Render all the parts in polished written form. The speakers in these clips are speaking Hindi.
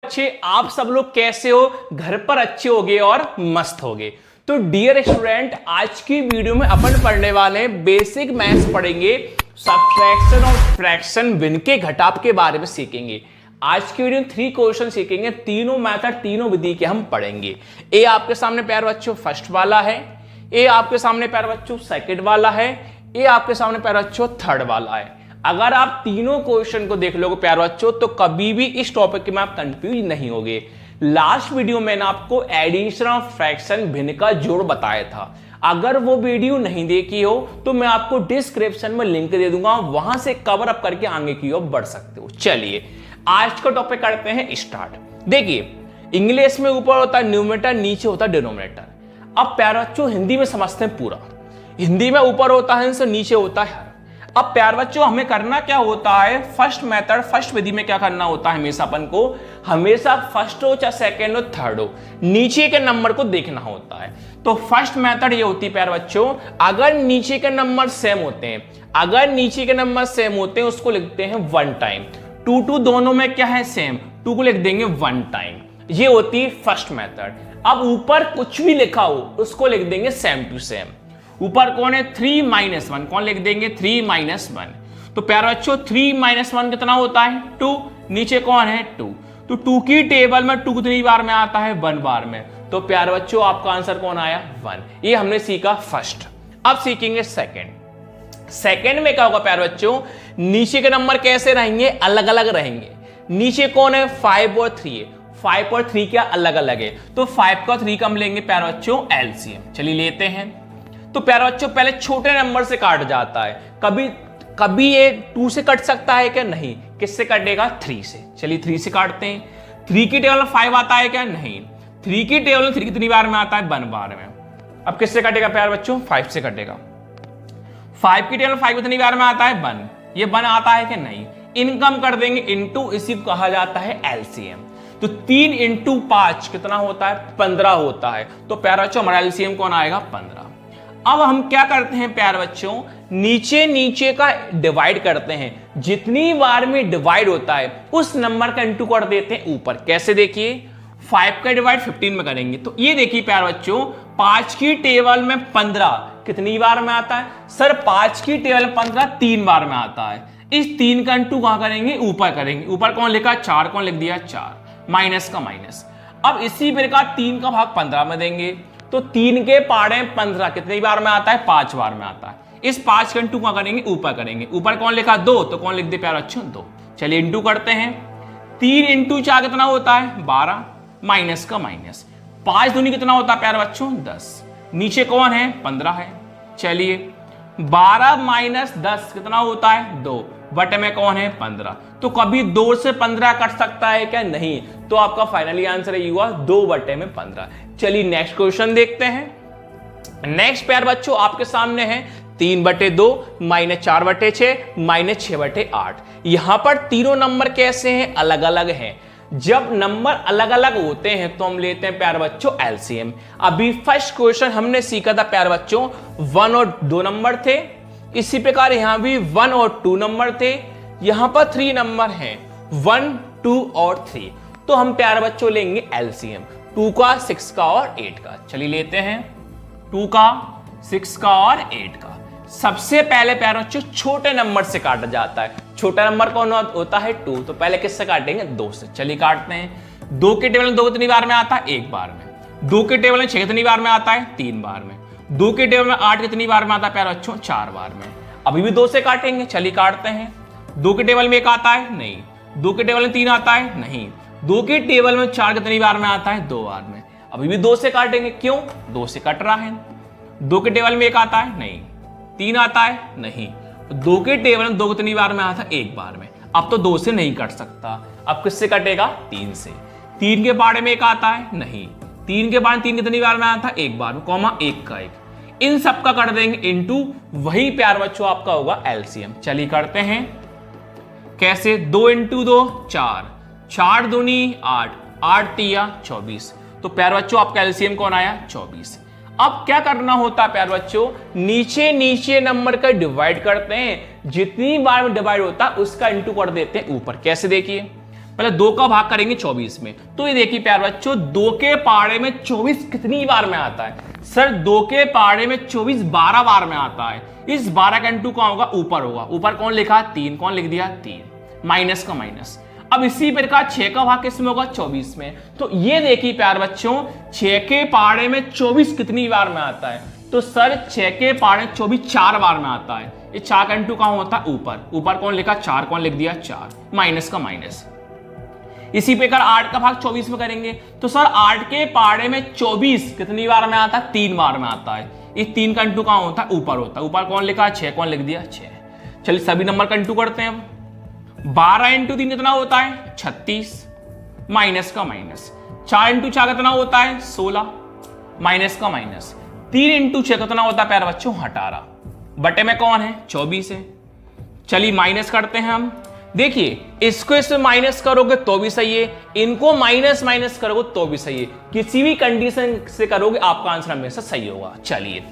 अच्छे आप सब लोग कैसे हो? घर पर अच्छे होगे और मस्त होगे। तो डियर स्टूडेंट, आज की वीडियो में अपन पढ़ने वाले हैं बेसिक मैथ्स पढ़ेंगे, सब्ट्रैक्शन और फ्रैक्शन, भिन्न के घटाव के बारे में सीखेंगे। आज की वीडियो में 3 क्वेश्चन सीखेंगे, तीनों मेथड तीनों विधि के हम पढ़ेंगे। ए आपके सामने प्यारे बच्चों फर्स्ट वाला है, ए आपके सामने प्यारे बच्चों सेकंड वाला है, ए आपके सामने प्यारे बच्चों थर्ड वाला है। अगर आप तीनों क्वेश्चन को देख लोगे प्यारे बच्चों तो कभी भी इस टॉपिक में आप कंफ्यूज नहीं होगे। लास्ट वीडियो में आपको एडिशन और फ्रैक्शन भिन्न का जोड़ बताया था। अगर वो वीडियो नहीं देखी हो तो मैं आपको डिस्क्रिप्शन में लिंक दे दूंगा, वहां से कवर अप करके आगे की ओर बढ़ सकते हो। चलिए आज का टॉपिक करते हैं स्टार्ट। देखिए इंग्लिश में ऊपर होता है न्यूमरेटर, नीचे होता है डिनोमिनेटर। अब प्यारे बच्चों हिंदी में समझते हैं पूरा। हिंदी में ऊपर होता है नीचे होता है। अब प्यारे बच्चों हमें करना क्या होता है, फर्स्ट मेथड फर्स्ट विधि में क्या करना होता है, हमेशा अपन को हमेशा फर्स्ट हो चाहे सेकंड हो थर्ड हो, नीचे के नंबर को देखना होता है। तो फर्स्ट मेथड ये होती है प्यारे बच्चों, अगर नीचे के नंबर सेम होते हैं, अगर नीचे के नंबर सेम होते हैं उसको लिखते हैं वन टाइम। 2 2 दोनों में क्या है सेम, 2 को लिख देंगे वन टाइम। ये होती है फर्स्ट मेथड। अब ऊपर कुछ भी लिखा हो उसको लिख देंगे सेम टू सेम। ऊपर कौन है 3 - 1, कौन लिख देंगे 3 - 1। तो प्यारे बच्चों 3 - 1 कितना होता है 2, नीचे कौन है 2। तो 2 की टेबल में 2 कितनी बार में आता है 1 बार में। तो प्यारे बच्चों आपका आंसर कौन आया 1। ये हमने सीखा फर्स्ट। अब सीखेंगे सेकंड। सेकंड में क्या होगा प्यारे बच्चों, नीचे के नंबर कैसे रहेंगे, अलग अलग रहेंगे। नीचे कौन है 5 और 3 है, 5 और 3 क्या अलग अलग है। तो 5 का 3 का हम लेंगे प्यारे बच्चों एलसीएम। चलिए लेते हैं। तो प्यारे बच्चों पहले छोटे नंबर से काट जाता है, कभी ये 2 से कट सकता है क्या, नहीं। किससे कटेगा 3 से। चलिए 3 से काटते हैं। 3 की टेबल में 5 आता है क्या, नहीं। 3 की टेबल में 3 कितनी बार में आता है 1 बार में। अब किससे कटेगा प्यारे बच्चों 5 से कटेगा। 5 की टेबल में 5 कितनी बार में आता है 1, ये 1 आता है क्या, नहीं। इनकम कर देंगे इनटू, इसी को कहा जाता है एलसीएम। तो 3 × 5 कितना होता है 15 होता है। तो प्यारे बच्चों हमारा एलसीएम कौन आएगा 15। अब हम क्या करते हैं प्यारे बच्चों, नीचे का डिवाइड करते हैं। जितनी बार में डिवाइड होता है उस नंबर का इंटू कर देते हैं ऊपर। कैसे देखिए 5 का डिवाइड 15 में करेंगे। तो ये देखिए प्यारे बच्चों 5 की टेबल में 15 कितनी बार में आता है, सर 5 की टेबल में 15 3 बार में आता है। इस 3 का इंटू कहां करेंगे, ऊपर करेंगे। ऊपर कौन लिखा 4, कौन लिख दिया 4, माइनस का माइनस। अब इसी प्रकार 3 का भाग 15 में देंगे। तो 3 के पाड़े 15 कितनी बार में आता है 5 बार में आता है। इस 5 का इंटू करेंगे ऊपर करेंगे। ऊपर कौन लिखा 2, तो कौन लिख दे प्यारे बच्चों 2। चलिए इंटू करते हैं। 3 × 4 कितना होता है 12, माइनस का माइनस। 5 दूनी कितना होता है प्यारे बच्चों 10, नीचे कौन है 15 है। चलिए 12 - 10 कितना होता है 2, बटे में कौन है 15। तो कभी 2 से 15 कट सकता है क्या, नहीं। तो आपका फाइनली आंसर ये हुआ 2 बटे में 15। चलिए नेक्स्ट क्वेश्चन देखते हैं। नेक्स्ट प्यारे बच्चों आपके सामने है 3/2 -4/6 -6/8। यहां पर तीनों नंबर कैसे हैं, अलग अलग हैं। जब नंबर अलग अलग होते हैं तो हम लेते हैं प्यारे बच्चों एलसीएम। अभी फर्स्ट क्वेश्चन हमने सीखा था प्यारे बच्चों 1 और 2 नंबर थे। इसी प्रकार यहां भी 1 और 2 नंबर थे। यहां पर 3 नंबर हैं 1 2 और 3। तो हम प्यारे बच्चों लेंगे एलसीएम 2 का 6 का और 8 का। चलिए लेते हैं 2 का 6 का और 8 का। सबसे पहले प्यारे बच्चों छोटे नंबर से काटा जाता है। छोटा नंबर कौन होता है 2, तो पहले किससे काटेंगे 2 से। चलिए काटते हैं। 2 के टेबल में 2 कितनी बार में आता है 1 बार में। 2 के टेबल में 6 कितनी बार में आता है 3 बार में। 2 के टेबल में 8 कितनी बार में आता है प्यारे बच्चों 4 बार में। अभी भी 2 से काटेंगे। चलिए काटते हैं। 2 के टेबल में 1 आता है, नहीं। 2 के टेबल में 3 आता है, नहीं। 2 के टेबल में 4 कितनी बार में आता है 2 बार में। अभी भी 2 से काटेंगे, क्यों 2 से कट रहा है। 2 के टेबल में 1 आता है, नहीं। 3 आता है, नहीं। 2 के टेबल में 2 कितनी बार में आता है 1 बार में। अब तो 2 से नहीं कट सकता, अब किससे कटेगा 3 से। 3 के बारे में 1 आता है, नहीं। 3 के बाद 3 कितनी बार में आता है 1 बार में, कॉमा 1 का 1। इन सब का कर देंगे इनटू, वही प्यारे बच्चों आपका होगा एलसीएम। चलिए करते हैं। कैसे 2 × 2 4, 4 दूनी 8, 8 तिया 24। तो प्यारे बच्चों आपका एलसीएम कौन आया 24। अब क्या करना होता है प्यारे बच्चों, नीचे नंबर का डिवाइड करते हैं। जितनी बार में डिवाइड होता है उसका इंटू कर देते हैं ऊपर। कैसे देखिए पहले 2 का भाग करेंगे 24 में। तो ये देखिए प्यार बच्चों, 2 के पहाड़े में 24 कितनी बार में आता है? सर 2 के पहाड़े में 24 12 बार में आता है। इस 12 का इंटू कौन होगा? ऊपर होगा। ऊपर कौन लिखा? 3। कौन लिख दिया? 3। माइनस का माइनस। अब इसी प्रकार 6 का भाग किस में होगा? 24 में। तो ये देखिए प्यार बच्चों, 6 के पहाड़े में 24 कितनी बार में आता है? तो सर 6 के पहाड़े 24 4 बार में आता है। ये 4 का इंटू कहाँ होता है? ऊपर। ऊपर कौन लिखा? 4। कौन लिख दिया? 4। माइनस का माइनस। इसी प्रकार 8 का भाग 24 में करेंगे तो सर 8 के पहाड़े में 24 कितनी बार में आता है? 3 बार में आता है। इस 3 का इंटू कहाँ होता है? ऊपर होता है। ऊपर कौन लिखा? 6। कौन लिख दिया? 6। चलिए सभी नंबर का इंटू करते हैं। अब 12 इंटू 3 कितना होता है? 36। माइनस का माइनस। 4 इंटू 4 कितना होता है? 16। माइनस का माइनस। 3 इंटू 6 कितना होता है प्यारे बच्चों? 18। बटे में कौन है? 24 है। चलिए माइनस करते हैं हम। देखिए इसको इसमें माइनस करोगे तो भी सही है, इनको माइनस माइनस करोगे तो भी सही है। किसी भी कंडीशन से करोगे आपका आंसर हमेशा सही होगा। चलिए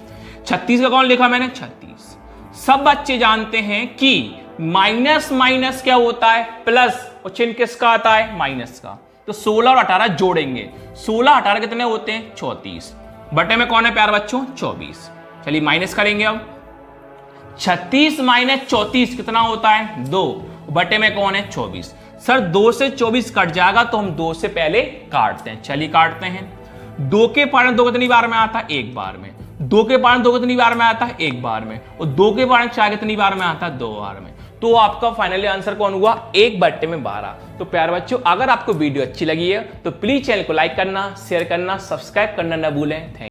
36 का कौन लिखा मैंने? 36। सब बच्चे जानते हैं कि माइनस माइनस क्या होता है? प्लस। और चिन्ह किसका आता है? माइनस का। तो 16 और 18 जोड़ेंगे। 16 18 कितने होते हैं? 34। बटे में कौन है प्यार बच्चों? 24। चलिए माइनस करेंगे अब। 36 माइनस 34 कितना होता है? 2। बटे में कौन है? 24। सर 2 से 24 कट जाएगा तो हम 2 से पहले काटते हैं। चलिए काटते हैं। 2 के पहाड़े 2 कितनी बार में आता है? 1 बार में। 2 के पहाड़े 2 कितनी बार में आता है? 1 बार में। और 2 के पहाड़े 4 कितनी बार में आता है? 2 बार में। तो आपका फाइनली आंसर कौन हुआ? 1 बटे में 12। तो प्यारे बच्चों, अगर आपको वीडियो अच्छी लगी है तो प्लीज चैनल को लाइक करना, शेयर करना, सब्सक्राइब करना ना भूलें। Thank you.